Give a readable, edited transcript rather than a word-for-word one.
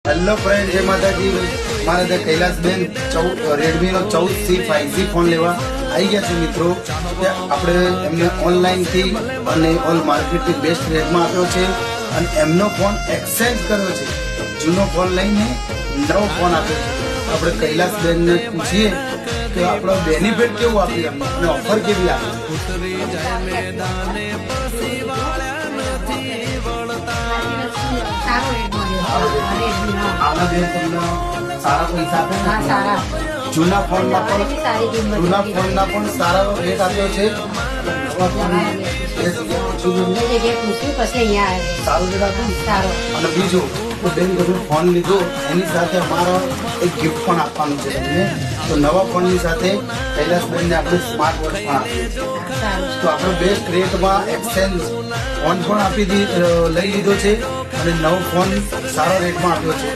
Hello friend, જય માતાજી। મારે ત્યાં કૈલાસબેન રેડમી નો 14C 5G ફોન લેવા આવી ગયા છે મિત્રો। આપણે એમને ઓનલાઈન થી અને ઓલ માર્કેટ થી બેસ્ટ રેટમાં આપ્યો છે અને એમનો ફોન એક્સચેન્જ કર્યો છે। જૂનો ફોન લઈને નવો ફોન આપ્યો છે। આપણે કૈલાસબેન ને પૂછીએ કે આપણો બેનિફિટ કેવું આપી એમને અને ઓફર કેવી આપે। સારા પૈસા આપે, જૂના ફોન ના પણ સારા રેટ આપ્યો છે। સારું રેટ આપ્યું। અને બીજું બેન બધું ફોન લીધો એની સાથે અમારો એક ગિફ્ટ પણ આપવાનું છે તમને। તો નવા ફોનની સાથે કૈલાસબેનને આપણે સ્માર્ટ વોચ પણ આપીએ છીએ। તો આપણે બેસ્ટ રેટમાં એક્સચેન્જ ફોન પણ લઈ લીધો છે અને નવો ફોન સારા રેટમાં આપ્યો છે।